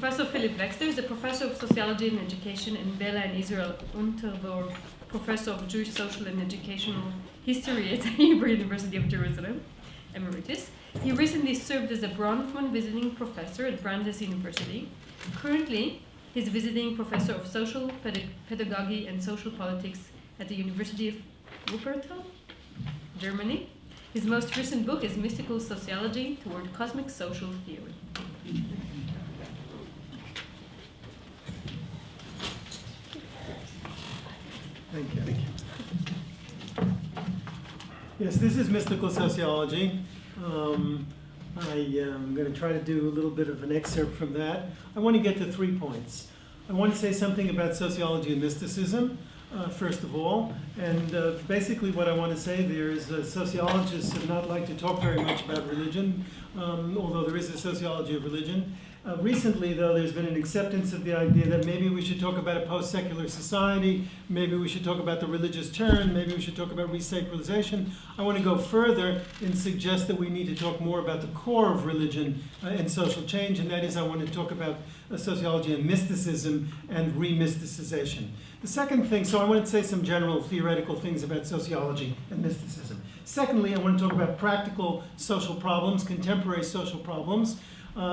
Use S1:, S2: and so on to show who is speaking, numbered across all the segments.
S1: Professor Philip Wexler is a professor of sociology and education in Bela and Israel Unterberg, professor of Jewish social and educational history at the Hebrew University of Jerusalem, emeritus. He recently served as a Bronfman visiting professor at Brandeis University. Currently, he's visiting professor of social pedagogy and social politics at the University of Wuppertal, Germany. His most recent book is Mystical Sociology Toward Cosmic Social Theory.
S2: Thank you. Yes, this is Mystical Sociology. I am going to try to do a little bit of an excerpt from that. I want to get to 3 points. I want to say something about sociology and mysticism, first of all. And basically what I want to say there is that sociologists do not like to talk very much about religion, although there is a sociology of religion. Recently, though, there's been an acceptance of the idea that maybe we should talk about a post-secular society, maybe we should talk about the religious turn, maybe we should talk about resacralization. I want to go further and suggest that we need to talk more about the core of religion and social change, and that is I want to talk about sociology and mysticism and remysticization. The second thing, so I want to say some general theoretical things about sociology and mysticism. Secondly, I want to talk about practical social problems, contemporary social problems.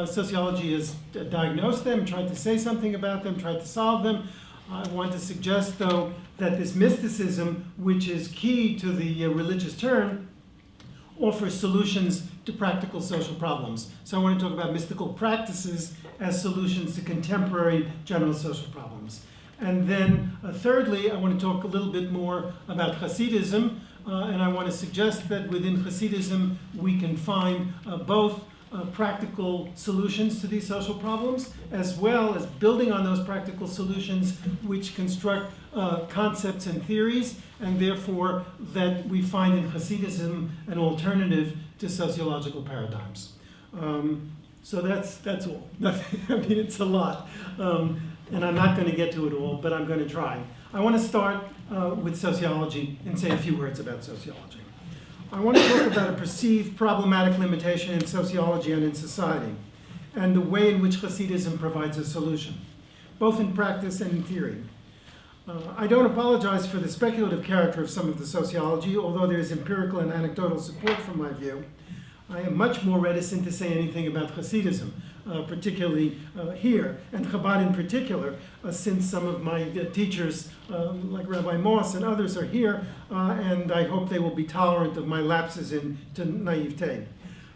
S2: Sociology has diagnosed them, tried to say something about them, tried to solve them. I want to suggest, though, that this mysticism, which is key to the religious turn, offers solutions to practical social problems. So I want to talk about mystical practices as solutions to contemporary general social problems. And then thirdly, I want to talk a little bit more about Hasidism, and I want to suggest that within Hasidism we can find both practical solutions to these social problems, as well as building on those practical solutions which construct concepts and theories, and therefore that we find in Hasidism an alternative to sociological paradigms. So that's all. I mean, it's a lot. And I'm not going to get to it all, but I'm going to try. I want to start with sociology and say a few words about sociology. I want to talk about a perceived problematic limitation in sociology and in society, and the way in which Hasidism provides a solution, both in practice and in theory. I don't apologize for the speculative character of some of the sociology, although there is empirical and anecdotal support for my view. I am much more reticent to say anything about Hasidism, particularly here, and Chabad in particular, since some of my teachers, like Rabbi Moss and others, are here, and I hope they will be tolerant of my lapses into naivete.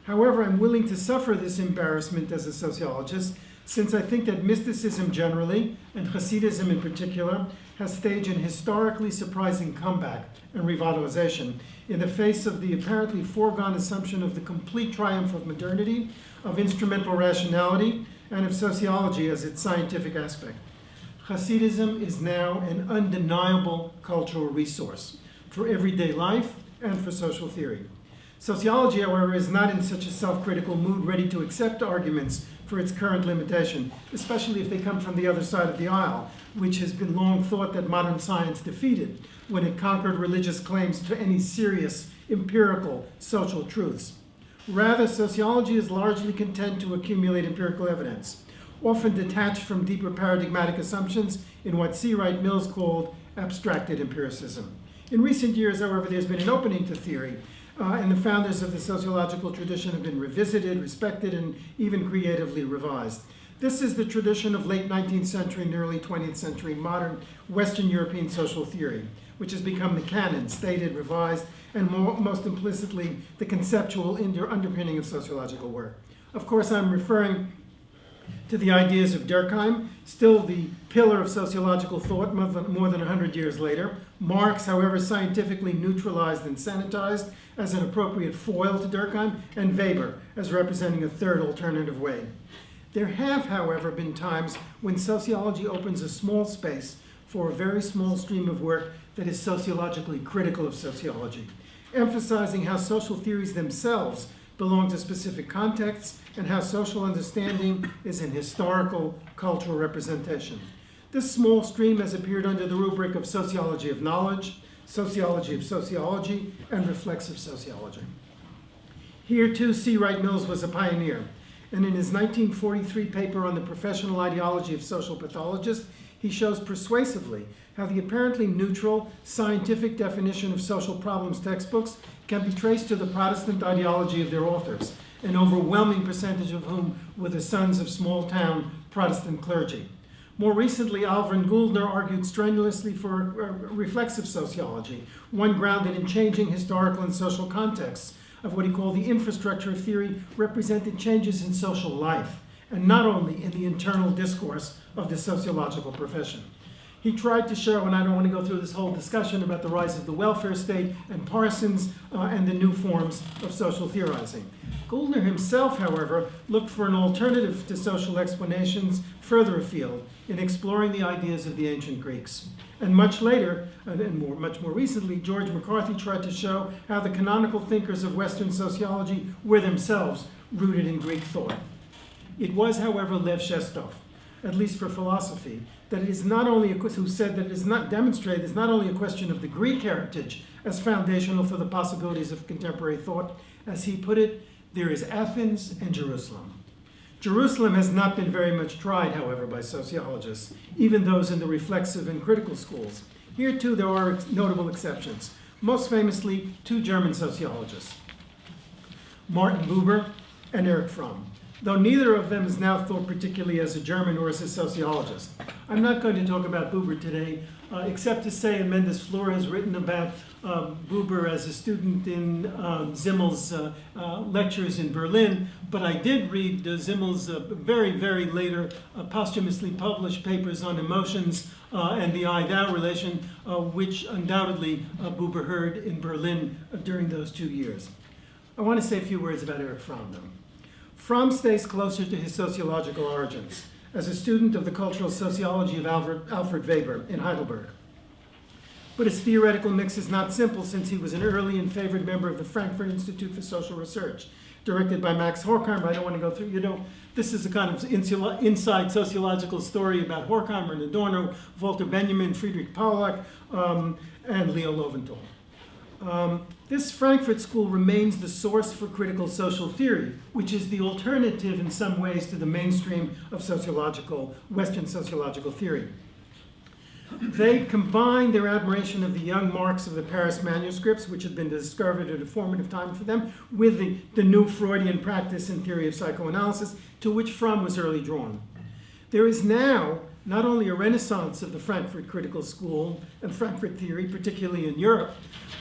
S2: However, I'm willing to suffer this embarrassment as a sociologist, since I think that mysticism generally, and Hasidism in particular, has staged an historically surprising comeback and revitalization in the face of the apparently foregone assumption of the complete triumph of modernity, of instrumental rationality, and of sociology as its scientific aspect. Hasidism is now an undeniable cultural resource for everyday life and for social theory. Sociology, however, is not in such a self-critical mood ready to accept arguments for its current limitation, especially if they come from the other side of the aisle, which has been long thought that modern science defeated when it conquered religious claims to any serious empirical social truths. Rather, sociology is largely content to accumulate empirical evidence, often detached from deeper paradigmatic assumptions in what C. Wright Mills called abstracted empiricism. In recent years, however, there's been an opening to theory, and the founders of the sociological tradition have been revisited, respected, and even creatively revised. This is the tradition of late 19th century and early 20th century modern Western European social theory, which has become the canon, stated, revised, and most implicitly the conceptual underpinning of sociological work. Of course, I'm referring to the ideas of Durkheim, still the pillar of sociological thought more than 100 years later. Marx, however, scientifically neutralized and sanitized as an appropriate foil to Durkheim, and Weber as representing a third alternative way. There have, however, been times when sociology opens a small space for a very small stream of work that is sociologically critical of sociology, emphasizing how social theories themselves belong to specific contexts and how social understanding is an historical cultural representation. This small stream has appeared under the rubric of sociology of knowledge, sociology of sociology, and reflexive sociology. Here, too, C. Wright Mills was a pioneer. And in his 1943 paper on the professional ideology of social pathologists, he shows persuasively how the apparently neutral scientific definition of social problems textbooks can be traced to the Protestant ideology of their authors, an overwhelming percentage of whom were the sons of small-town Protestant clergy. More recently, Alvin Gouldner argued strenuously for reflexive sociology, one grounded in changing historical and social contexts of what he called the infrastructure of theory represented changes in social life, and not only in the internal discourse of the sociological profession. He tried to show, and I don't want to go through this whole discussion about the rise of the welfare state and Parsons and the new forms of social theorizing. Gouldner himself, however, looked for an alternative to social explanations further afield in exploring the ideas of the ancient Greeks. And much later, much more recently, George McCarthy tried to show how the canonical thinkers of Western sociology were themselves rooted in Greek thought. It was, however, Lev Shestov, at least for philosophy, that it is not only who said that it is not demonstrated, it's not only a question of the Greek heritage as foundational for the possibilities of contemporary thought. As he put it, there is Athens and Jerusalem. Jerusalem has not been very much tried, however, by sociologists, even those in the reflexive and critical schools. Here, too, there are notable exceptions. Most famously, two German sociologists, Martin Buber and Erich Fromm, though neither of them is now thought particularly as a German or as a sociologist. I'm not going to talk about Buber today, except to say, and Mendes Fleur has written about Buber as a student in Zimmel's lectures in Berlin, but I did read Zimmel's very, very later posthumously published papers on emotions and the I-thou relation, which undoubtedly Buber heard in Berlin during those 2 years. I want to say a few words about Erich Fromm, though. Fromm stays closer to his sociological origins as a student of the cultural sociology of Alfred Weber in Heidelberg. But his theoretical mix is not simple, since he was an early and favored member of the Frankfurt Institute for Social Research, directed by Max Horkheimer. I don't want to go through, this is a kind of inside sociological story about Horkheimer and Adorno, Walter Benjamin, Friedrich Pollack, and Leo Lowenthal. This Frankfurt school remains the source for critical social theory, which is the alternative in some ways to the mainstream of Western sociological theory. They combine their admiration of the young Marx of the Paris manuscripts, which had been discovered at a formative time for them, with the new Freudian practice and theory of psychoanalysis, to which Fromm was early drawn. There is now not only a renaissance of the Frankfurt critical school and Frankfurt theory, particularly in Europe,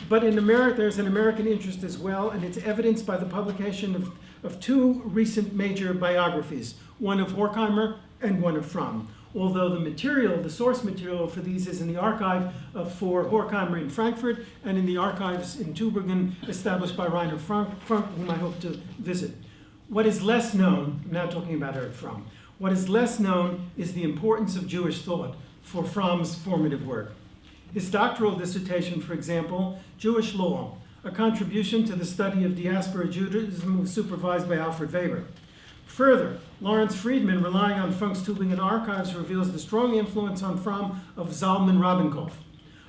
S2: but in America there's an American interest as well, and it's evidenced by the publication of two recent major biographies, one of Horkheimer and one of Fromm. Although the source material for these is in the archive for Horkheimer in Frankfurt and in the archives in Tübingen established by Rainer Frank, whom I hope to visit. What is less known, I'm now talking about Erich Fromm, what is less known is the importance of Jewish thought for Fromm's formative work. His doctoral dissertation, for example, Jewish Law, a contribution to the study of diaspora Judaism, was supervised by Alfred Weber. Further, Lawrence Friedman, relying on Funk's Tübingen archives, reveals the strong influence on Fromm of Zalman Rabenkoff,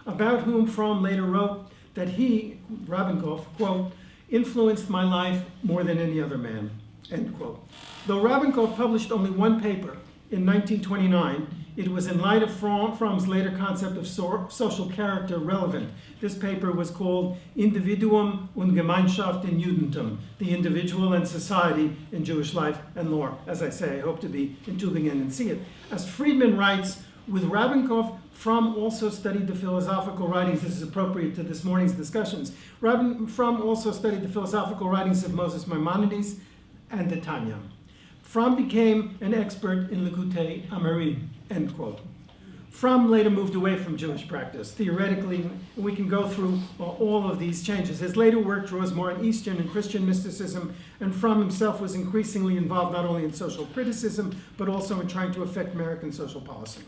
S2: about whom Fromm later wrote that he, Rabenkoff, quote, influenced my life more than any other man, end quote. Though Rabenkoff published only one paper in 1929, it was in light of Fromm's later concept of social character relevant. This paper was called Individuum und Gemeinschaft in Judentum, the individual and society in Jewish life and law. As I say, I hope to be in Tübingen and see it. As Friedman writes, with Rabenkoff, Fromm also studied the philosophical writings, this is appropriate to this morning's discussions. Fromm also studied the philosophical writings of Moses Maimonides and the Tanya. Fromm became an expert in Likutei Amarim, end quote. Fromm later moved away from Jewish practice. Theoretically, we can go through all of these changes. His later work draws more on Eastern and Christian mysticism, and Fromm himself was increasingly involved not only in social criticism, but also in trying to affect American social policy.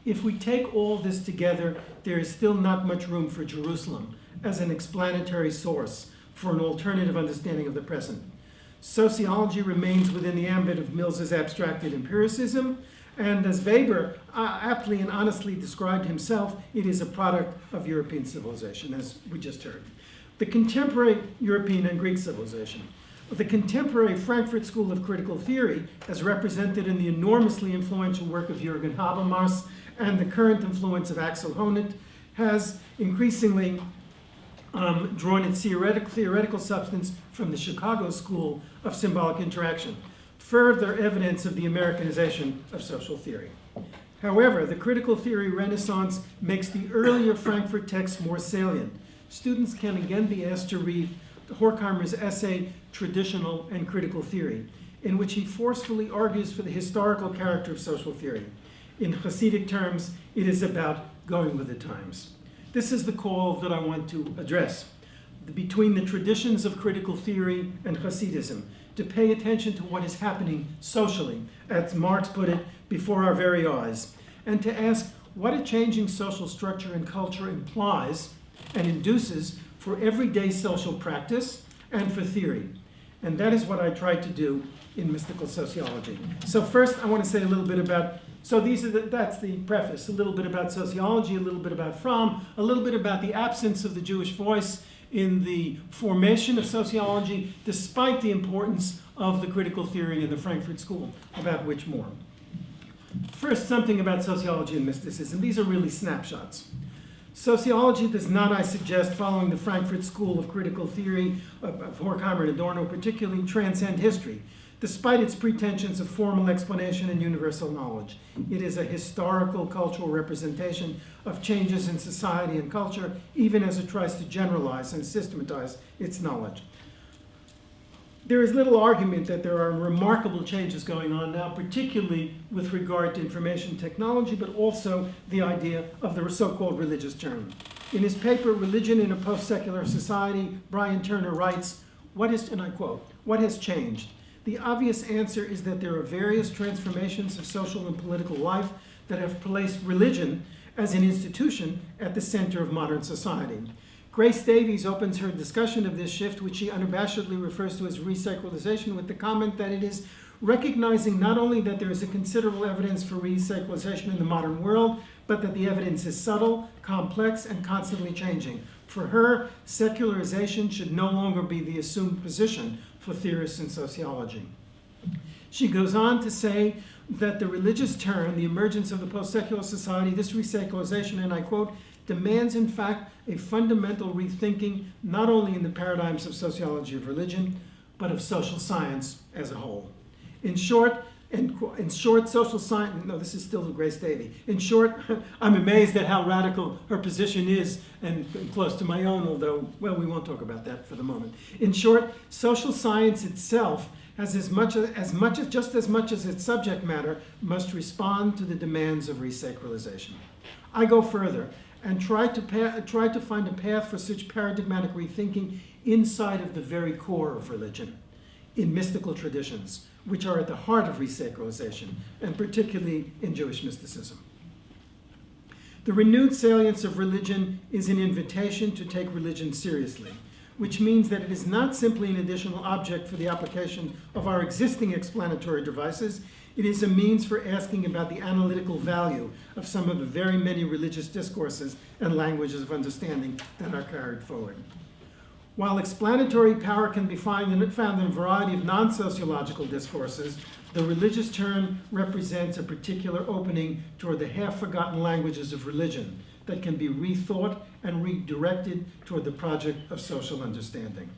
S2: If we take all this together, there is still not much room for Jerusalem as an explanatory source for an alternative understanding of the present. Sociology remains within the ambit of Mills's abstracted empiricism, and as Weber aptly and honestly described himself, it is a product of European civilization, as we just heard. The contemporary European and Greek civilization. The contemporary Frankfurt School of Critical Theory, as represented in the enormously influential work of Jürgen Habermas and the current influence of Axel Honneth, has increasingly drawn its theoretical substance from the Chicago School of Symbolic Interaction, further evidence of the Americanization of social theory. However, the critical theory renaissance makes the earlier Frankfurt texts more salient. Students can again be asked to read Horkheimer's essay, Traditional and Critical Theory, in which he forcefully argues for the historical character of social theory. In Hasidic terms, it is about going with the times. This is the call that I want to address between the traditions of critical theory and Hasidism, to pay attention to what is happening socially, as Marx put it, before our very eyes, and to ask what a changing social structure and culture implies and induces for everyday social practice and for theory. And that is what I tried to do in mystical sociology. So first, I want to say a little bit about, that's the preface, a little bit about sociology, a little bit about Fromm, a little bit about the absence of the Jewish voice in the formation of sociology, despite the importance of the critical theory in the Frankfurt School, about which more. First, something about sociology and mysticism. These are really snapshots. Sociology does not, I suggest, following the Frankfurt School of Critical Theory of Horkheimer and Adorno particularly, transcend history, despite its pretensions of formal explanation and universal knowledge. It is a historical cultural representation of changes in society and culture, even as it tries to generalize and systematize its knowledge. There is little argument that there are remarkable changes going on now, particularly with regard to information technology, but also the idea of the so-called religious turn. In his paper, Religion in a Post-Secular Society, Brian Turner writes, and I quote, "What has changed? The obvious answer is that there are various transformations of social and political life that have placed religion as an institution at the center of modern society." Grace Davies opens her discussion of this shift, which she unabashedly refers to as resacralization, with the comment that it is recognizing not only that there is a considerable evidence for resacralization in the modern world, but that the evidence is subtle, complex, and constantly changing. For her, secularization should no longer be the assumed position for theorists in sociology. She goes on to say that the religious turn, the emergence of the post-secular society, this resacralization, and I quote, demands, in fact, a fundamental rethinking, not only in the paradigms of sociology of religion, but of social science as a whole. In short, social science, no, this is still Grace Davy. In short, I'm amazed at how radical her position is, and close to my own, although, well, we won't talk about that for the moment. In short, social science itself has just as much as its subject matter must respond to the demands of resacralization. I go further and try to find a path for such paradigmatic rethinking inside of the very core of religion, in mystical traditions, which are at the heart of resacralization, and particularly in Jewish mysticism. The renewed salience of religion is an invitation to take religion seriously, which means that it is not simply an additional object for the application of our existing explanatory devices. It is a means for asking about the analytical value of some of the very many religious discourses and languages of understanding that are carried forward. While explanatory power can be found in a variety of non-sociological discourses, the religious turn represents a particular opening toward the half-forgotten languages of religion that can be rethought and redirected toward the project of social understanding.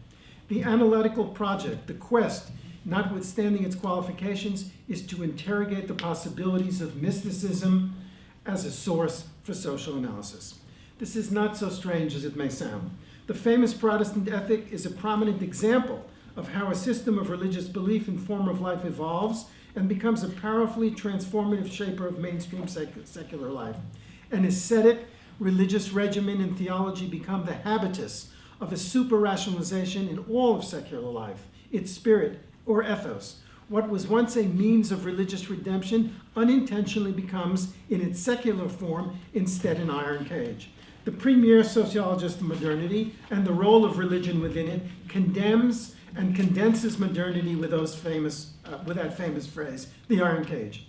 S2: The analytical project, the quest, notwithstanding its qualifications, is to interrogate the possibilities of mysticism as a source for social analysis. This is not so strange as it may sound. The famous Protestant ethic is a prominent example of how a system of religious belief and form of life evolves and becomes a powerfully transformative shaper of mainstream secular life. An ascetic religious regimen and theology become the habitus of a super-rationalization in all of secular life, its spirit, or ethos. What was once a means of religious redemption unintentionally becomes, in its secular form, instead an iron cage. The premier sociologist of modernity and the role of religion within it condemns and condenses modernity with that famous phrase, the iron cage.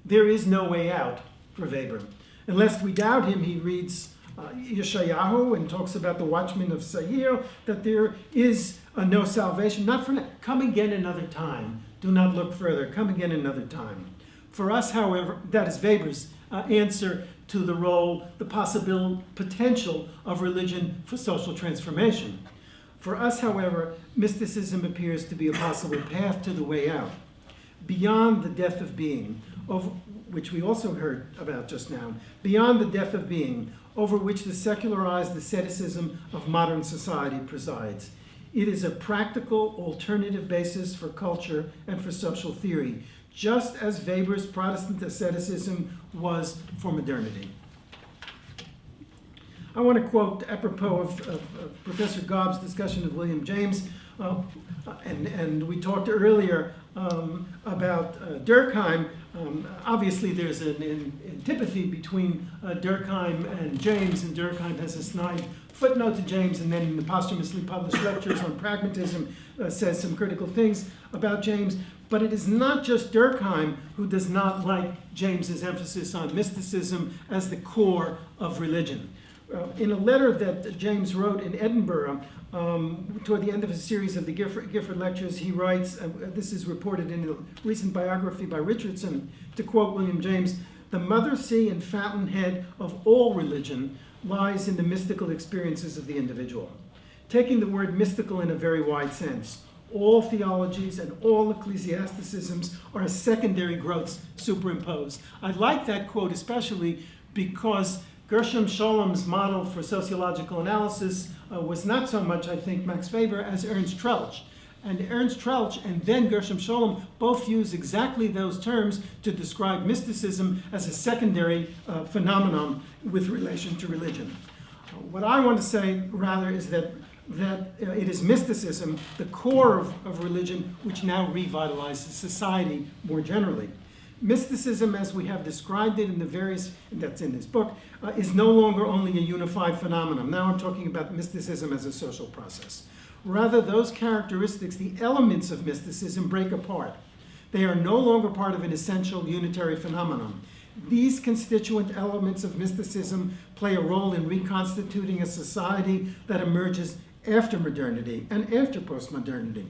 S2: There is no way out for Weber. Unless we doubt him, he reads Yeshayahu and talks about the watchmen of Seir, that there is no salvation, not for now. Come again another time. Do not look further. Come again another time. For us, however, that is Weber's answer to the role, the possible potential of religion for social transformation. For us, however, mysticism appears to be a possible path to the way out, beyond the death of being, of which we also heard about just now, beyond the death of being, over which the secularized asceticism of modern society presides. It is a practical alternative basis for culture and for social theory, just as Weber's Protestant asceticism was for modernity. I want to quote, apropos of Professor Gobb's discussion of William James, and we talked earlier about Durkheim. Obviously, there's an antipathy between Durkheim and James, and Durkheim has a snide footnote to James, and then in the posthumously published lectures on pragmatism says some critical things about James. But it is not just Durkheim who does not like James's emphasis on mysticism as the core of religion. In a letter that James wrote in Edinburgh, toward the end of a series of the Gifford lectures, he writes, this is reported in a recent biography by Richardson, to quote William James, "The mother sea and fountainhead of all religion lies in the mystical experiences of the individual." Taking the word mystical in a very wide sense, all theologies and all ecclesiasticisms are secondary growths superimposed. I like that quote especially because Gershom Schollem's model for sociological analysis was not so much, I think, Max Weber as Ernst Troeltsch. And Ernst Troeltsch and then Gershom Scholem both use exactly those terms to describe mysticism as a secondary phenomenon with relation to religion. What I want to say, rather, is that it is mysticism, the core of religion, which now revitalizes society more generally. Mysticism, as we have described it in the various, that's in this book, is no longer only a unified phenomenon. Now I'm talking about mysticism as a social process. Rather, those characteristics, the elements of mysticism, break apart. They are no longer part of an essential unitary phenomenon. These constituent elements of mysticism play a role in reconstituting a society that emerges after modernity and after postmodernity.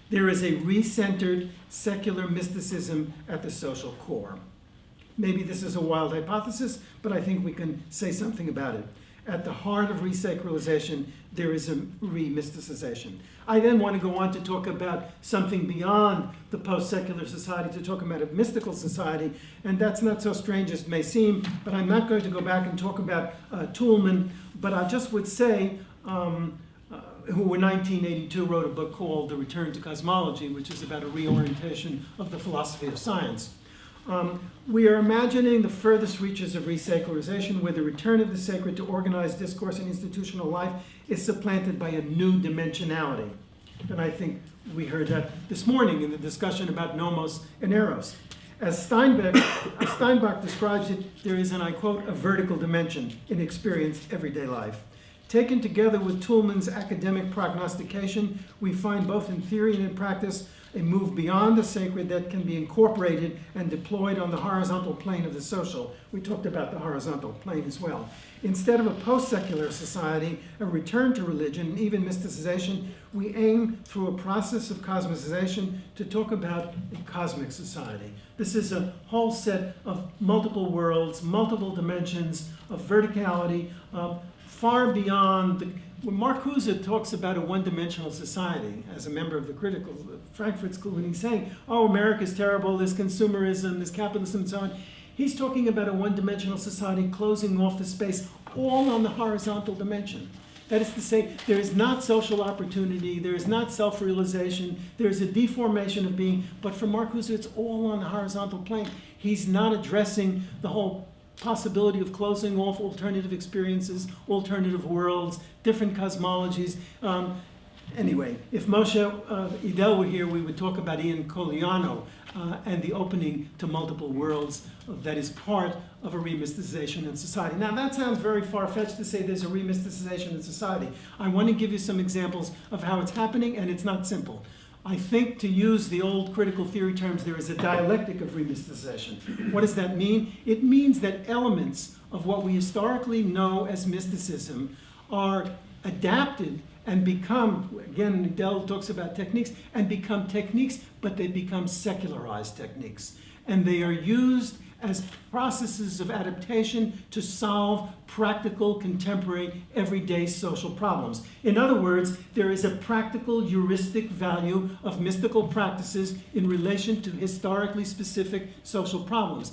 S2: There is a recentered secular mysticism at the social core. Maybe this is a wild hypothesis, but I think we can say something about it. At the heart of resacralization, there is a remysticization. I then want to go on to talk about something beyond the post-secular society, to talk about a mystical society, and that's not so strange as it may seem, but I'm not going to go back and talk about Toulmin, but I just would say, who in 1982 wrote a book called The Return to Cosmology, which is about a reorientation of the philosophy of science. We are imagining the furthest reaches of resacralization, where the return of the sacred to organized discourse and institutional life is supplanted by a new dimensionality. And I think we heard that this morning in the discussion about nomos and eros. As Steinbach describes it, there is, and I quote, a vertical dimension in experienced everyday life. Taken together with Toulmin's academic prognostication, we find both in theory and in practice a move beyond the sacred that can be incorporated and deployed on the horizontal plane of the social. We talked about the horizontal plane as well. Instead of a post-secular society, a return to religion, and even mysticization, we aim through a process of cosmicization to talk about a cosmic society. This is a whole set of multiple worlds, multiple dimensions of verticality, far beyond when Marcuse talks about a one-dimensional society as a member of the critical Frankfurt School, when he's saying, oh, America's terrible, there's consumerism, there's capitalism, and so on, he's talking about a one-dimensional society closing off the space, all on the horizontal dimension. That is to say, there is not social opportunity, there is not self-realization, there is a deformation of being, but for Marcuse, it's all on the horizontal plane. He's not addressing the whole possibility of closing off alternative experiences, alternative worlds, different cosmologies. Anyway, if Moshe Idel were here, we would talk about Ian Coliano and the opening to multiple worlds that is part of a remysticization in society. Now, that sounds very far-fetched to say there's a remysticization in society. I want to give you some examples of how it's happening, and it's not simple. I think, to use the old critical theory terms, there is a dialectic of remysticization. What does that mean? It means that elements of what we historically know as mysticism are adapted and become, again, Dell talks about techniques, and become techniques, but they become secularized techniques. And they are used as processes of adaptation to solve practical, contemporary, everyday social problems. In other words, there is a practical heuristic value of mystical practices in relation to historically specific social problems.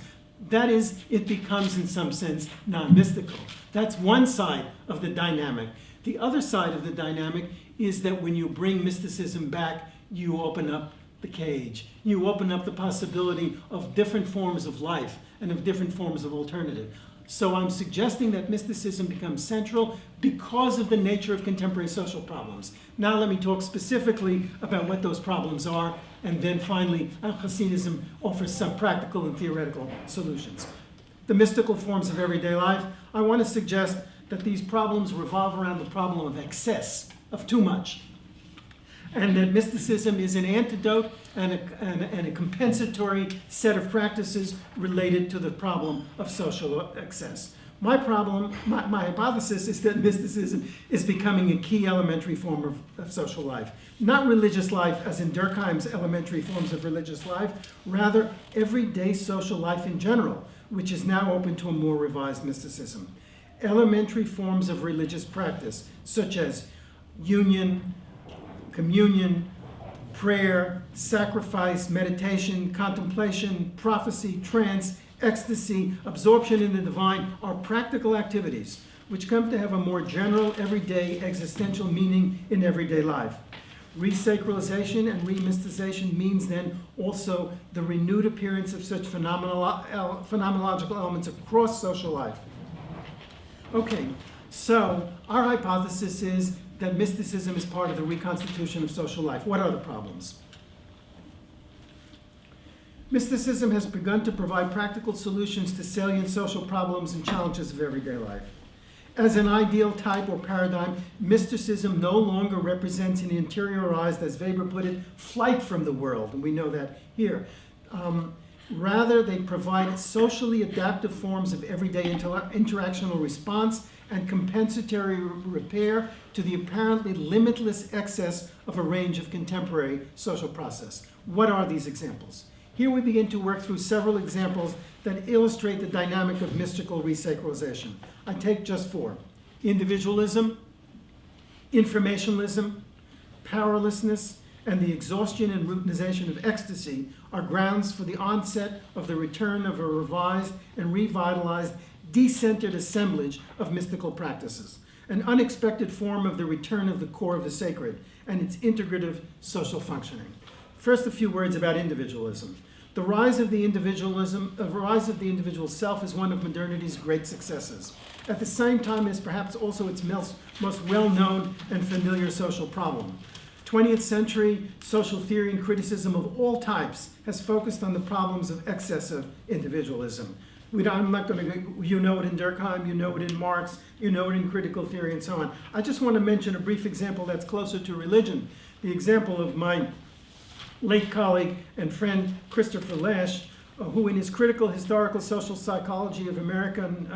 S2: That is, it becomes, in some sense, non-mystical. That's one side of the dynamic. The other side of the dynamic is that when you bring mysticism back, you open up the cage. You open up the possibility of different forms of life and of different forms of alternative. So I'm suggesting that mysticism becomes central because of the nature of contemporary social problems. Now let me talk specifically about what those problems are, and then finally how Hasidism offers some practical and theoretical solutions. The mystical forms of everyday life, I want to suggest that these problems revolve around the problem of excess, of too much. And that mysticism is an antidote and a compensatory set of practices related to the problem of social excess. My hypothesis is that mysticism is becoming a key elementary form of social life. Not religious life as in Durkheim's elementary forms of religious life, rather everyday social life in general, which is now open to a more revised mysticism. Elementary forms of religious practice, such as union, communion, prayer, sacrifice, meditation, contemplation, prophecy, trance, ecstasy, absorption in the divine, are practical activities which come to have a more general, everyday, existential meaning in everyday life. Resacralization and remysticization means then also the renewed appearance of such phenomenological elements across social life. Okay, so our hypothesis is that mysticism is part of the reconstitution of social life. What are the problems? Mysticism has begun to provide practical solutions to salient social problems and challenges of everyday life. As an ideal type or paradigm, mysticism no longer represents an interiorized, as Weber put it, flight from the world, and we know that here. Rather, they provide socially adaptive forms of everyday interactional response and compensatory repair to the apparently limitless excess of a range of contemporary social process. What are these examples? Here we begin to work through several examples that illustrate the dynamic of mystical resacralization. I take just four. Individualism, informationalism, powerlessness, and the exhaustion and routinization of ecstasy are grounds for the onset of the return of a revised and revitalized decentered assemblage of mystical practices, an unexpected form of the return of the core of the sacred and its integrative social functioning. First, a few words about individualism. The rise of the individual self is one of modernity's great successes. At the same time, is perhaps also its most well-known and familiar social problem. 20th century social theory and criticism of all types has focused on the problems of excessive individualism. I'm not going to, you know it in Durkheim, you know it in Marx, you know it in critical theory and so on. I just want to mention a brief example that's closer to religion. The example of my late colleague and friend Christopher Lasch, who in his critical historical social psychology of American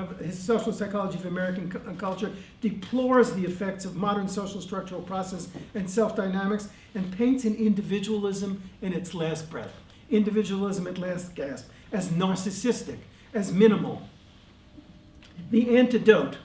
S2: culture deplores the effects of modern social structural process and self-dynamics and paints an individualism in its last breath, individualism at last gasp, as narcissistic, as minimal. The antidote,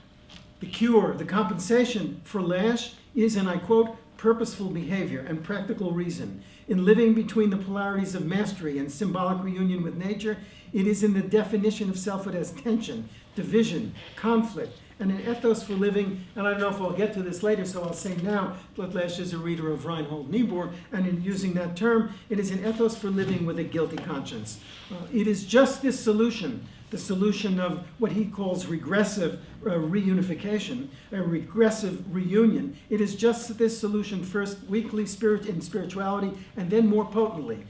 S2: the cure, the compensation for Lasch is, and I quote, purposeful behavior and practical reason. In living between the polarities of mastery and symbolic reunion with nature, it is in the definition of self it has tension, division, conflict, and an ethos for living, and I don't know if I'll get to this later, so I'll say now that Lasch is a reader of Reinhold Niebuhr, and in using that term, it is an ethos for living with a guilty conscience. It is just this solution, the solution of what he calls regressive reunification, a regressive reunion. It is just this solution, first weakly in spirituality, and then more potently.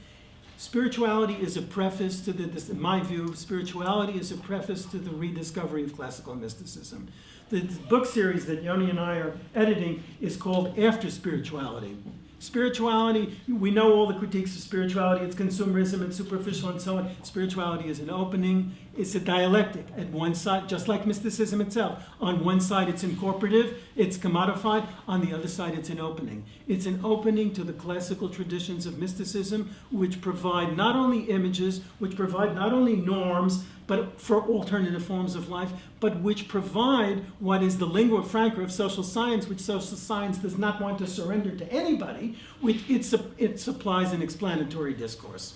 S2: Spirituality is a preface to in my view, spirituality is a preface to the rediscovery of classical mysticism. The book series that Yoni and I are editing is called After Spirituality. Spirituality, we know all the critiques of spirituality. It's consumerism, it's superficial, and so on. Spirituality is an opening. It's a dialectic. At one side, just like mysticism itself, on one side it's incorporative, it's commodified. On the other side, it's an opening. It's an opening to the classical traditions of mysticism, which provide not only images, which provide not only norms, but for alternative forms of life, but which provide what is the lingua franca of social science, which social science does not want to surrender to anybody, which it supplies an explanatory discourse.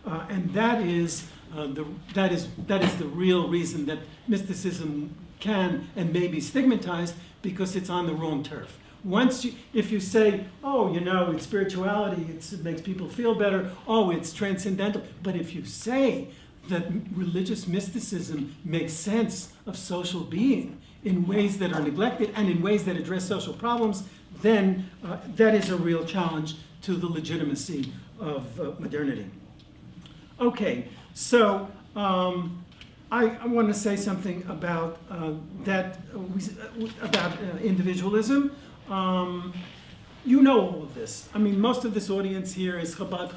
S2: And that is the real reason that mysticism can and may be stigmatized, because it's on the wrong turf. If you say, oh, it's spirituality, it makes people feel better, oh, it's transcendental, but if you say that religious mysticism makes sense of social being in ways that are neglected and in ways that address social problems, then that is a real challenge to the legitimacy of modernity. Okay, so I want to say something about individualism. You know all of this. I mean, most of this audience here is Chabad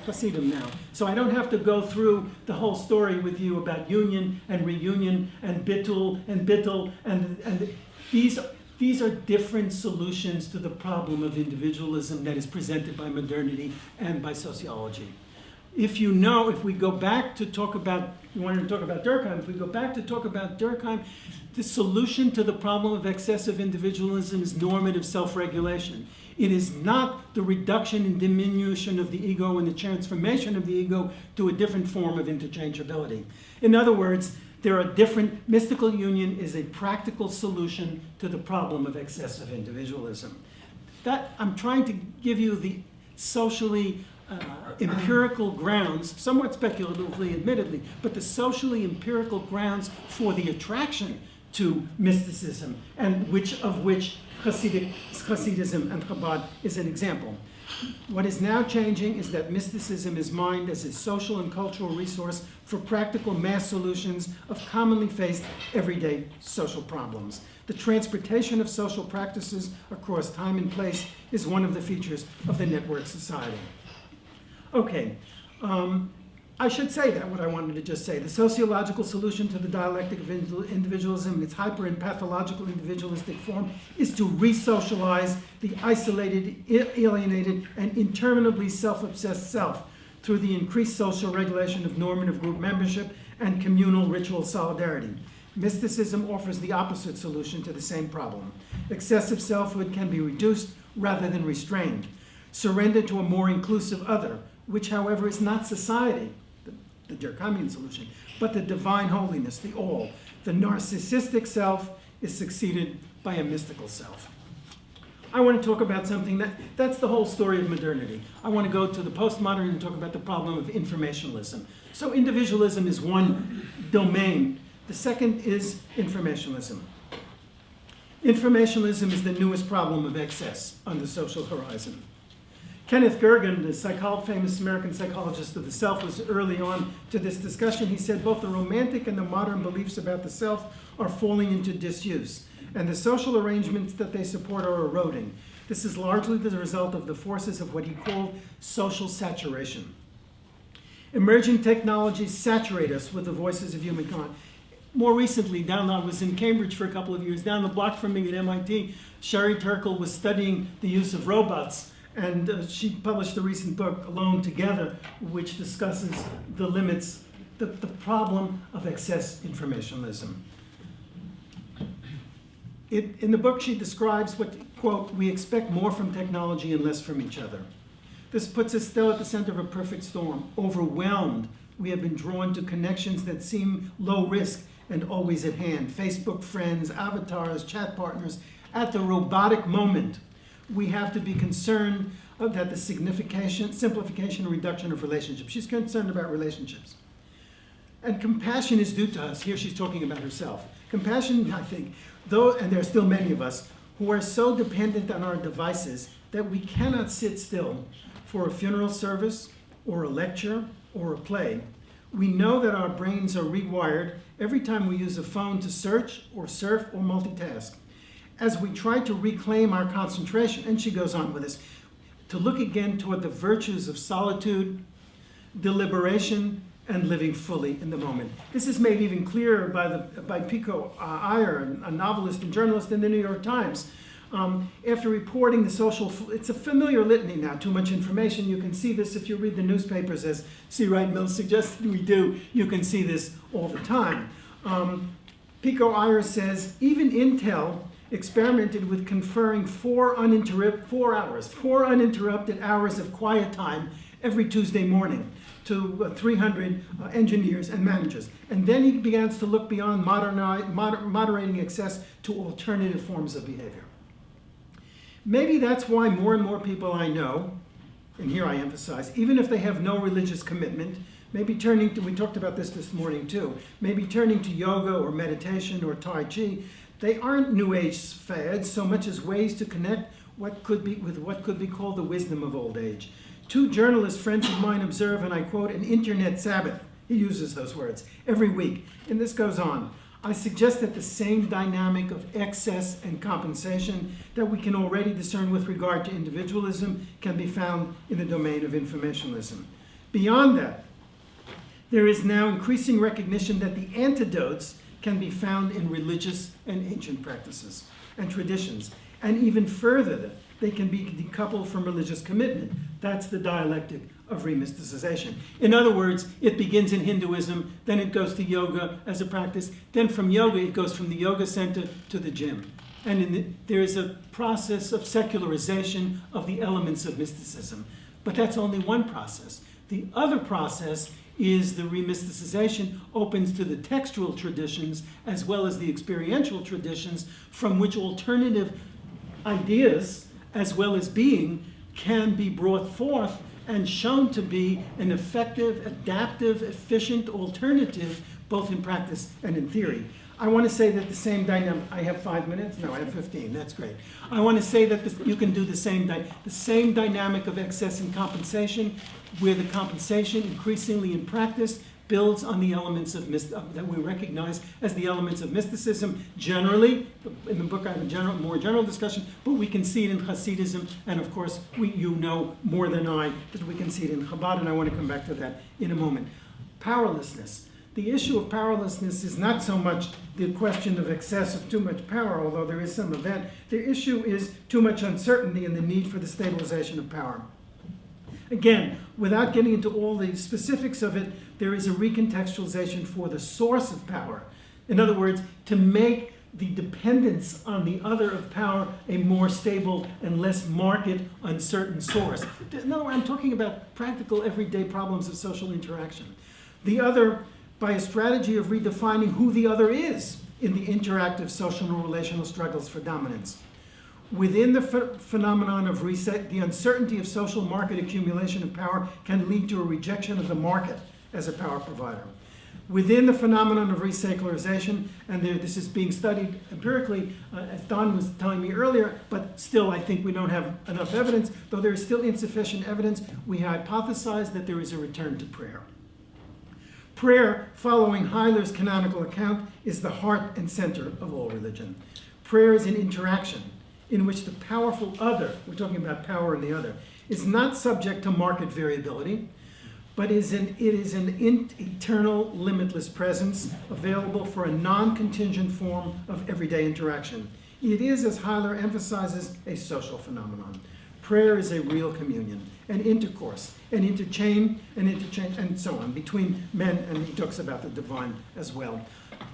S2: Hasidim now. So I don't have to go through the whole story with you about union and reunion and bittul and bittul. And these are different solutions to the problem of individualism that is presented by modernity and by sociology. If we go back to talk about, you wanted to talk about Durkheim, if we go back to talk about Durkheim, the solution to the problem of excessive individualism is normative self-regulation. It is not the reduction and diminution of the ego and the transformation of the ego to a different form of interchangeability. In other words, mystical union is a practical solution to the problem of excessive individualism. That I'm trying to give you the socially empirical grounds, somewhat speculatively admittedly, but the socially empirical grounds for the attraction to mysticism, and which Hasidism and Chabad is an example. What is now changing is that mysticism is mined as a social and cultural resource for practical mass solutions of commonly faced everyday social problems. The transportation of social practices across time and place is one of the features of the network society. Okay, I should say that, what I wanted to just say. The sociological solution to the dialectic of individualism in its hyper and pathological individualistic form is to re-socialize the isolated, alienated, and interminably self-obsessed self through the increased social regulation of normative group membership and communal ritual solidarity. Mysticism offers the opposite solution to the same problem. Excessive selfhood can be reduced rather than restrained. Surrender to a more inclusive other, which, however, is not society, the Durkheimian solution, but the divine holiness, the all. The narcissistic self is succeeded by a mystical self. I want to talk about something that's the whole story of modernity. I want to go to the postmodern and talk about the problem of informationalism. So individualism is one domain. The second is informationalism. Informationalism is the newest problem of excess on the social horizon. Kenneth Gergen, the famous American psychologist of the self, was early on to this discussion. He said both the romantic and the modern beliefs about the self are falling into disuse, and the social arrangements that they support are eroding. This is largely the result of the forces of what he called social saturation. Emerging technologies saturate us with the voices of humankind. More recently, I was in Cambridge for a couple of years. Down the block from me at MIT, Sherry Turkle was studying the use of robots. And she published a recent book, Alone Together, which discusses the limits, the problem of excess informationalism. In the book, she describes what, quote, we expect more from technology and less from each other. This puts us still at the center of a perfect storm. Overwhelmed, we have been drawn to connections that seem low risk and always at hand. Facebook friends, avatars, chat partners. At the robotic moment, we have to be concerned about the simplification and reduction of relationships. She's concerned about relationships. And compassion is due to us. Here she's talking about herself. Compassion, I think, and there are still many of us, who are so dependent on our devices that we cannot sit still for a funeral service or a lecture or a play. We know that our brains are rewired every time we use a phone to search or surf or multitask. As we try to reclaim our concentration, and she goes on with this, to look again toward the virtues of solitude, deliberation, and living fully in the moment. This is made even clearer by Pico Iyer, a novelist and journalist in the New York Times. After reporting the social, it's a familiar litany now, too much information. You can see this if you read the newspapers, as C. Wright Mills suggested we do. You can see this all the time. Pico Iyer says, even Intel experimented with conferring 4 uninterrupted hours of quiet time every Tuesday morning to 300 engineers and managers. And then he begins to look beyond moderating excess to alternative forms of behavior. Maybe that's why more and more people I know, and here I emphasize, even if they have no religious commitment, maybe turning to, we talked about this morning too, maybe turning to yoga or meditation or Tai Chi, they aren't New Age fads so much as ways to connect what could be called the wisdom of old age. 2 journalist friends of mine observe, and I quote, an internet Sabbath, he uses those words, every week. And this goes on. I suggest that the same dynamic of excess and compensation that we can already discern with regard to individualism can be found in the domain of informationalism. Beyond that, there is now increasing recognition that the antidotes can be found in religious and ancient practices and traditions. And even further, that they can be decoupled from religious commitment. That's the dialectic of remysticization. In other words, it begins in Hinduism, then it goes to yoga as a practice, then from yoga it goes from the yoga center to the gym. And there is a process of secularization of the elements of mysticism. But that's only one process. The other process is the remysticization opens to the textual traditions as well as the experiential traditions from which alternative ideas as well as being can be brought forth and shown to be an effective, adaptive, efficient alternative both in practice and in theory. I want to say that the same dynamic, I have 5 minutes? No, I have 15, that's great. I want to say that you can do the same dynamic of excess and compensation, where the compensation increasingly in practice builds on the elements of that we recognize as the elements of mysticism. Generally, in the book I have a more general discussion, but we can see it in Hasidism, and of course, you know more than I that we can see it in Chabad, and I want to come back to that in a moment. Powerlessness. The issue of powerlessness is not so much the question of excess of too much power, although there is some of that. The issue is too much uncertainty and the need for the stabilization of power. Again, without getting into all the specifics of it, there is a recontextualization for the source of power. In other words, to make the dependence on the other of power a more stable and less market, uncertain source. In other words, I'm talking about practical, everyday problems of social interaction. The other, by a strategy of redefining who the other is in the interactive social and relational struggles for dominance. Within the phenomenon of reset, the uncertainty of social market accumulation of power can lead to a rejection of the market as a power provider. Within the phenomenon of resecularization, and this is being studied empirically, as Don was telling me earlier, but still I think we don't have enough evidence, though there is still insufficient evidence, we hypothesize that there is a return to prayer. Prayer, following Heiler's canonical account, is the heart and center of all religion. Prayer is an interaction in which the powerful other, we're talking about power in the other, is not subject to market variability, but it is an eternal, limitless presence available for a non-contingent form of everyday interaction. It is, as Heiler emphasizes, a social phenomenon. Prayer is a real communion, an intercourse, an interchange, and so on, between men, and he talks about the divine as well.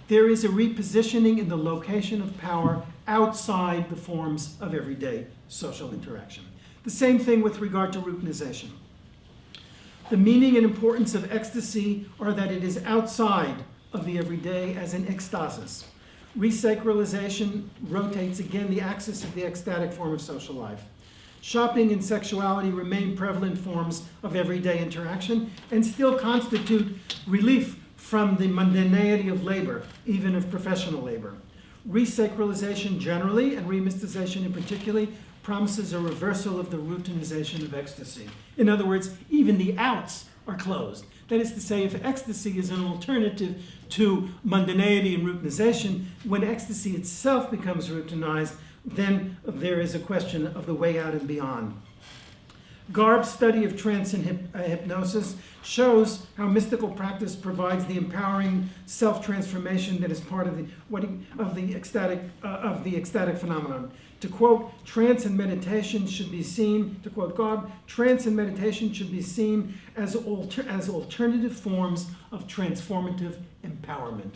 S2: There is a repositioning in the location of power outside the forms of everyday social interaction. The same thing with regard to routinization. The meaning and importance of ecstasy are that it is outside of the everyday as an ecstasis. Resacralization rotates again the axis of the ecstatic form of social life. Shopping and sexuality remain prevalent forms of everyday interaction and still constitute relief from the mundanity of labor, even of professional labor. Resacralization generally, and remysticization in particular, promises a reversal of the routinization of ecstasy. In other words, even the outs are closed. That is to say, if ecstasy is an alternative to mundanity and routinization, when ecstasy itself becomes routinized, then there is a question of the way out and beyond. Garb's study of trance and hypnosis shows how mystical practice provides the empowering self-transformation that is part of the ecstatic phenomenon. To quote, trance and meditation should be seen, to quote Garb, trance and meditation should be seen as alternative forms of transformative empowerment.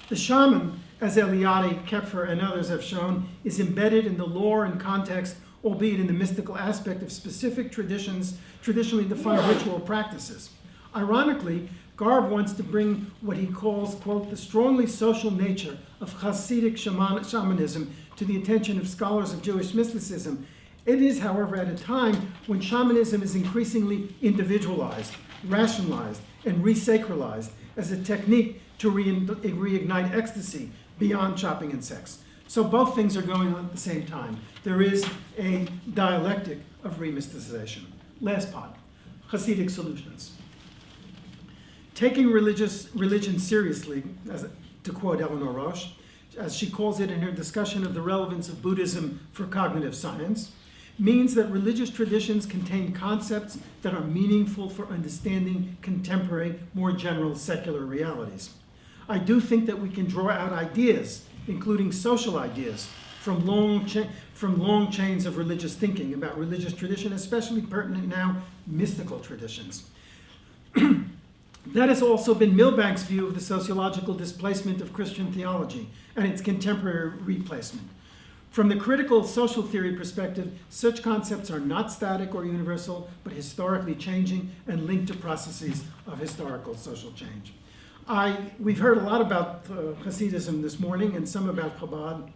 S2: The shaman, as Eliade, Kepfer, and others have shown, is embedded in the lore and context, albeit in the mystical aspect of specific traditions, traditionally defined ritual practices. Ironically, Garb wants to bring what he calls, quote, the strongly social nature of Hasidic shamanism to the attention of scholars of Jewish mysticism. It is, however, at a time when shamanism is increasingly individualized, rationalized, and resacralized as a technique to reignite ecstasy beyond shopping and sex. So both things are going on at the same time. There is a dialectic of remysticization. Last part, Hasidic solutions. Taking religion seriously, to quote Eleanor Roche, as she calls it in her discussion of the relevance of Buddhism for cognitive science, means that religious traditions contain concepts that are meaningful for understanding contemporary, more general secular realities. I do think that we can draw out ideas, including social ideas, from long chains of religious thinking about religious tradition, especially pertinent now, mystical traditions. That has also been Milbank's view of the sociological displacement of Christian theology and its contemporary replacement. From the critical social theory perspective, such concepts are not static or universal, but historically changing and linked to processes of historical social change. We've heard a lot about Hasidism this morning and some about Chabad.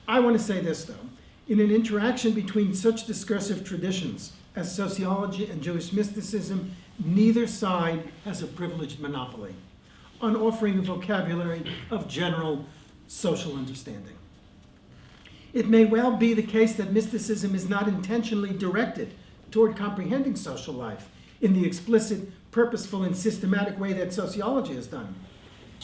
S2: I want to say this, though. In an interaction between such discursive traditions as sociology and Jewish mysticism, neither side has a privileged monopoly on offering a vocabulary of general social understanding. It may well be the case that mysticism is not intentionally directed toward comprehending social life in the explicit, purposeful, and systematic way that sociology has done.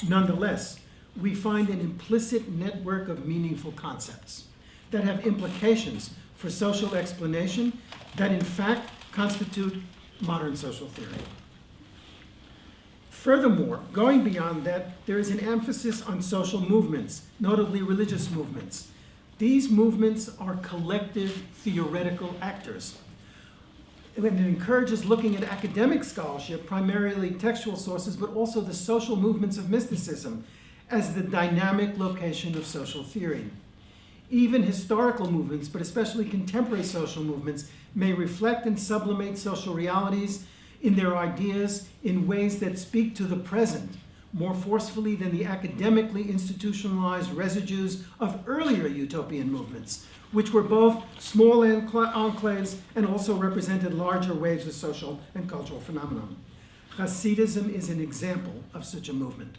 S2: Nonetheless, we find an implicit network of meaningful concepts that have implications for social explanation that in fact constitute modern social theory. Furthermore, going beyond that, there is an emphasis on social movements, notably religious movements. These movements are collective theoretical actors. And it encourages looking at academic scholarship, primarily textual sources, but also the social movements of mysticism as the dynamic location of social theory. Even historical movements, but especially contemporary social movements, may reflect and sublimate social realities in their ideas in ways that speak to the present more forcefully than the academically institutionalized residues of earlier utopian movements, which were both small enclaves and also represented larger waves of social and cultural phenomenon. Hasidism is an example of such a movement,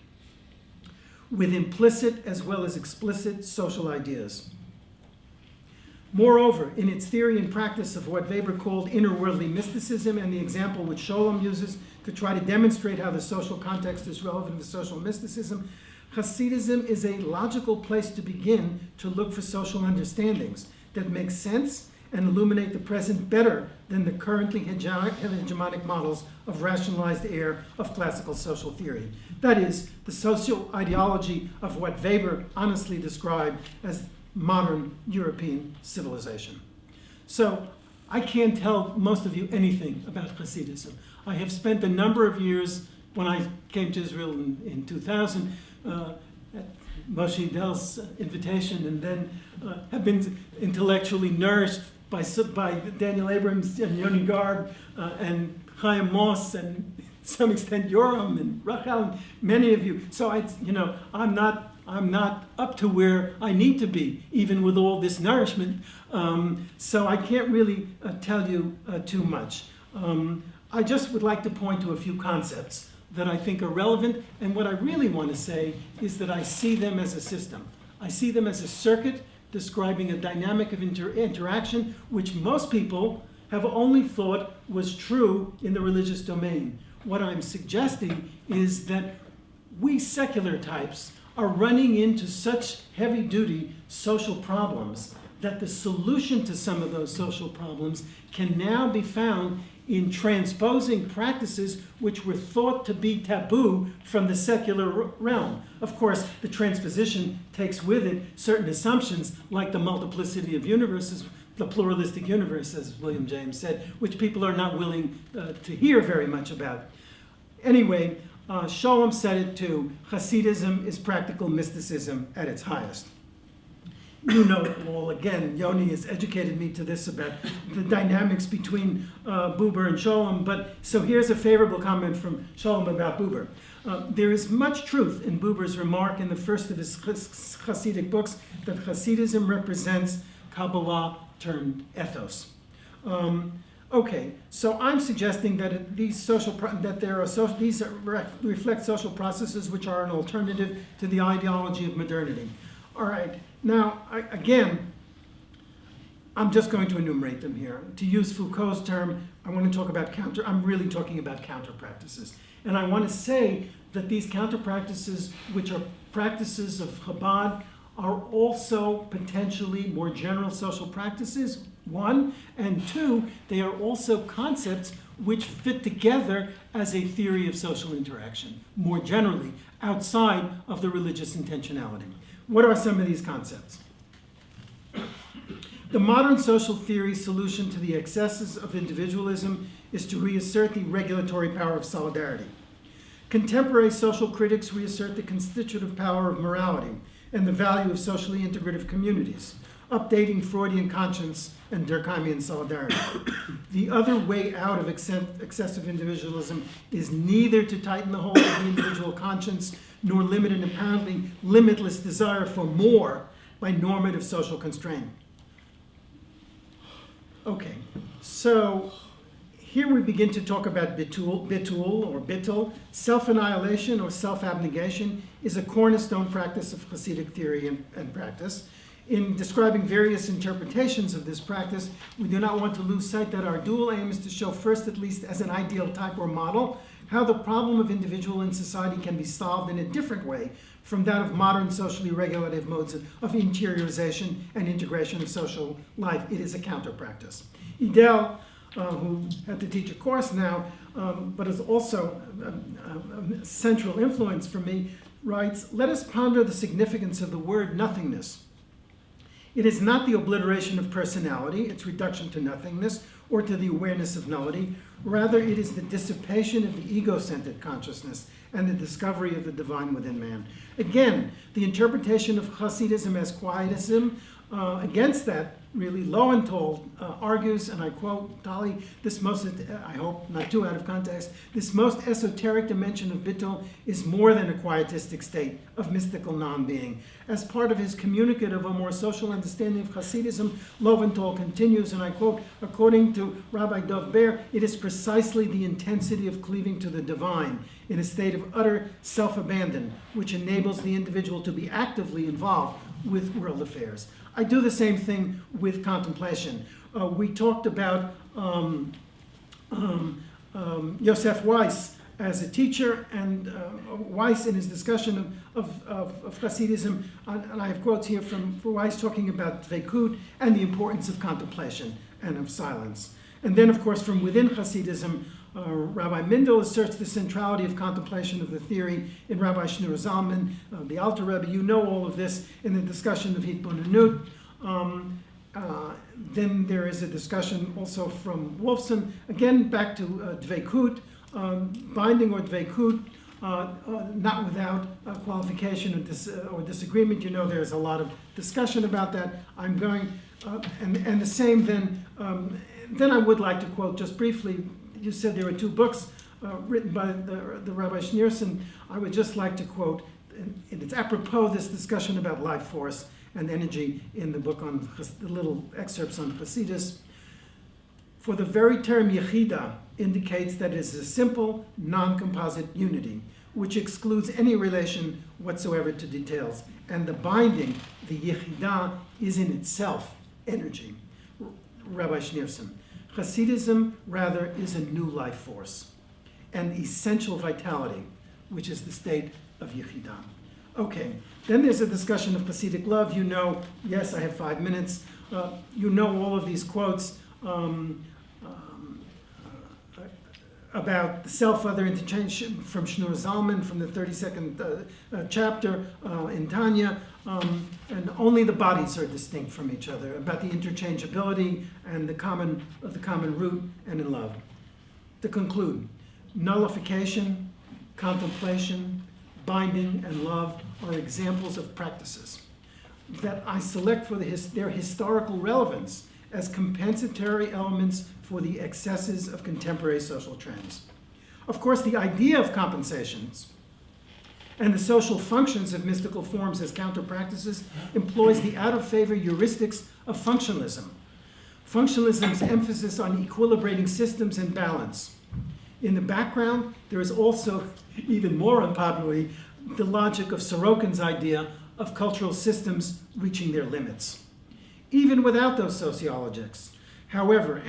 S2: with implicit as well as explicit social ideas. Moreover, in its theory and practice of what Weber called inner-worldly mysticism and the example which Sholem uses to try to demonstrate how the social context is relevant to social mysticism, Hasidism is a logical place to begin to look for social understandings that make sense and illuminate the present better than the currently hegemonic models of rationalized air of classical social theory. That is, the social ideology of what Weber honestly described as modern European civilization. So I can't tell most of you anything about Hasidism. I have spent a number of years, when I came to Israel in 2000, at Moshe Dell's invitation, and then have been intellectually nourished by Daniel Abrams and Yoni Garb and Chaim Moss and to some extent Yoram and Rachel and many of you. So I'm not up to where I need to be, even with all this nourishment. So I can't really tell you too much. I just would like to point to a few concepts that I think are relevant, and what I really want to say is that I see them as a system. I see them as a circuit describing a dynamic of interaction which most people have only thought was true in the religious domain. What I'm suggesting is that we secular types are running into such heavy-duty social problems that the solution to some of those social problems can now be found in transposing practices which were thought to be taboo from the secular realm. Of course, the transposition takes with it certain assumptions like the multiplicity of universes, the pluralistic universe, as William James said, which people are not willing to hear very much about. Anyway, Sholem said it too, Hasidism is practical mysticism at its highest. You know it all. Again, Yoni has educated me to this about the dynamics between Buber and Sholem. But so here's a favorable comment from Sholem about Buber. There is much truth in Buber's remark in the first of his Hasidic books that Hasidism represents Kabbalah turned ethos. Okay, so I'm suggesting that these reflect social processes which are an alternative to the ideology of modernity. All right. Now, again, I'm just going to enumerate them here. To use Foucault's term, I want to talk about I'm really talking about counter practices. And I want to say that these counter practices, which are practices of Chabad, are also potentially more general social practices, one, and two, they are also concepts which fit together as a theory of social interaction, more generally, outside of the religious intentionality. What are some of these concepts? The modern social theory solution to the excesses of individualism is to reassert the regulatory power of solidarity. Contemporary social critics reassert the constitutive power of morality and the value of socially integrative communities, updating Freudian conscience and Durkheimian solidarity. The other way out of excessive individualism is neither to tighten the hold of the individual conscience nor limit an apparently limitless desire for more by normative social constraint. Okay, so here we begin to talk about bittul. Self-annihilation or self-abnegation is a cornerstone practice of Hasidic theory and practice. In describing various interpretations of this practice, we do not want to lose sight that our dual aim is to show first, at least as an ideal type or model, how the problem of individual in society can be solved in a different way from that of modern socially regulative modes of interiorization and integration of social life. It is a counter practice. Idel, who had to teach a course now, but is also a central influence for me, writes, "Let us ponder the significance of the word nothingness. It is not the obliteration of personality, its reduction to nothingness, or to the awareness of nullity. Rather, it is the dissipation of the ego-centered consciousness and the discovery of the divine within man." Again, the interpretation of Hasidism as quietism, against that, really, Lowenthal argues, and I quote Tali, this most, I hope not too out of context, this most esoteric dimension of bittul is more than a quietistic state of mystical non-being. As part of his communicate of a more social understanding of Hasidism, Lowenthal continues, and I quote, according to Rabbi Dov Ber, it is precisely the intensity of cleaving to the divine in a state of utter self-abandon, which enables the individual to be actively involved with world affairs. I do the same thing with contemplation. We talked about Yosef Weiss as a teacher, and Weiss in his discussion of Hasidism, and I have quotes here from Weiss talking about Dveikut and the importance of contemplation and of silence. And then, of course, from within Hasidism, Rabbi Mindel asserts the centrality of contemplation of the theory in Rabbi Shneur Zalman, the Alter Rebbe. You know all of this in the discussion of Hitbonenut. Then there is a discussion also from Wolfson, again back to Dveikut, binding or Dveikut, not without qualification or disagreement. You know there's a lot of discussion about that. I'm going, and the same then I would like to quote just briefly. You said there were two books written by the Rabbi Schneerson. I would just like to quote, and it's apropos this discussion about life force and energy in the book on the little excerpts on Hasidus. For the very term Yechida indicates that it is a simple, non-composite unity, which excludes any relation whatsoever to details. And the binding, the Yechida, is in itself energy. Rabbi Schneerson. Hasidism, rather, is a new life force, an essential vitality, which is the state of Yechidah. Okay, then there's a discussion of Hasidic love. You know, yes, I have 5 minutes. You know all of these quotes about the self-other interchange from Shneur Zalman from the 32nd chapter in Tanya, and only the bodies are distinct from each other, about the interchangeability and the common root and in love. To conclude, nullification, contemplation, binding, and love are examples of practices that I select for their historical relevance as compensatory elements for the excesses of contemporary social trends. Of course, the idea of compensations and the social functions of mystical forms as counter-practices employs the out-of-favor heuristics of functionalism. Functionalism's emphasis on equilibrating systems and balance. In the background, there is also, even more unpopularly, the logic of Sorokin's idea of cultural systems reaching their limits. Even without those sociologists, however,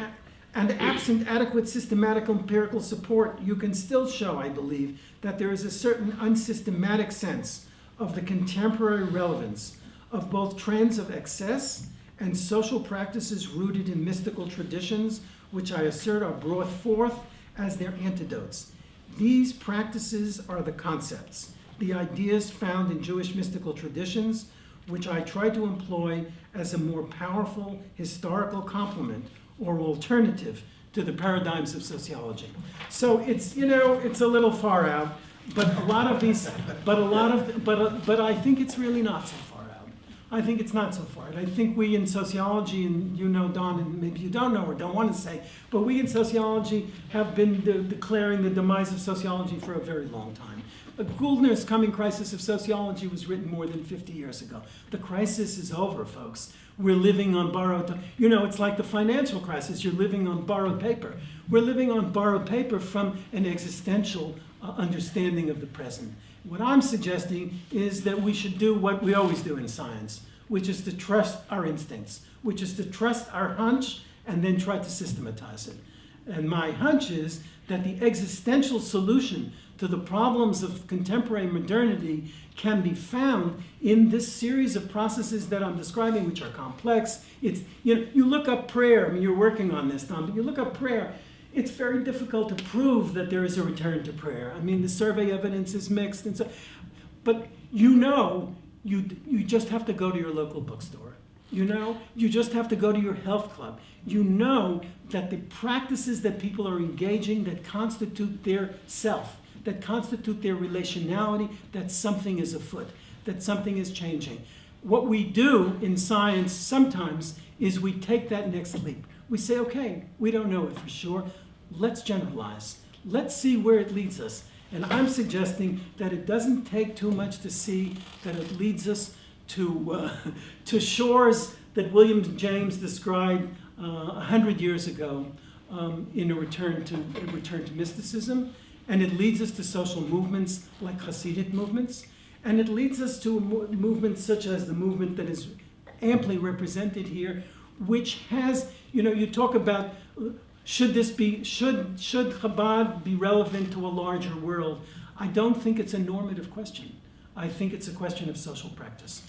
S2: and absent adequate systematic empirical support, you can still show, I believe, that there is a certain unsystematic sense of the contemporary relevance of both trends of excess and social practices rooted in mystical traditions, which I assert are brought forth as their antidotes. These practices are the concepts, the ideas found in Jewish mystical traditions, which I try to employ as a more powerful historical complement or alternative to the paradigms of sociology. So it's, it's a little far out, but but I think it's really not so far out. I think it's not so far out. I think we in sociology, and Don, and maybe you don't know or don't want to say, but we in sociology have been declaring the demise of sociology for a very long time. Goulner's Coming Crisis of Sociology was written more than 50 years ago. The crisis is over, folks. We're living on borrowed, it's like the financial crisis. You're living on borrowed paper. We're living on borrowed paper from an existential understanding of the present. What I'm suggesting is that we should do what we always do in science, which is to trust our instincts, which is to trust our hunch and then try to systematize it. And my hunch is that the existential solution to the problems of contemporary modernity can be found in this series of processes that I'm describing, which are complex. It's, you look up prayer, you're working on this, Tom, but you look up prayer, it's very difficult to prove that there is a return to prayer. The survey evidence is mixed, and so, but you just have to go to your local bookstore. You just have to go to your health club. You know that the practices that people are engaging that constitute their self, that constitute their relationality, that something is afoot, that something is changing. What we do in science sometimes is we take that next leap. We say, okay, we don't know it for sure. Let's generalize. Let's see where it leads us. And I'm suggesting that it doesn't take too much to see that it leads us to shores that William James described 100 years ago in a return to mysticism. And it leads us to social movements like Hasidic movements. And it leads us to movements such as the movement that is amply represented here, which has, you talk about, should Chabad be relevant to a larger world? I don't think it's a normative question. I think it's a question of social practice.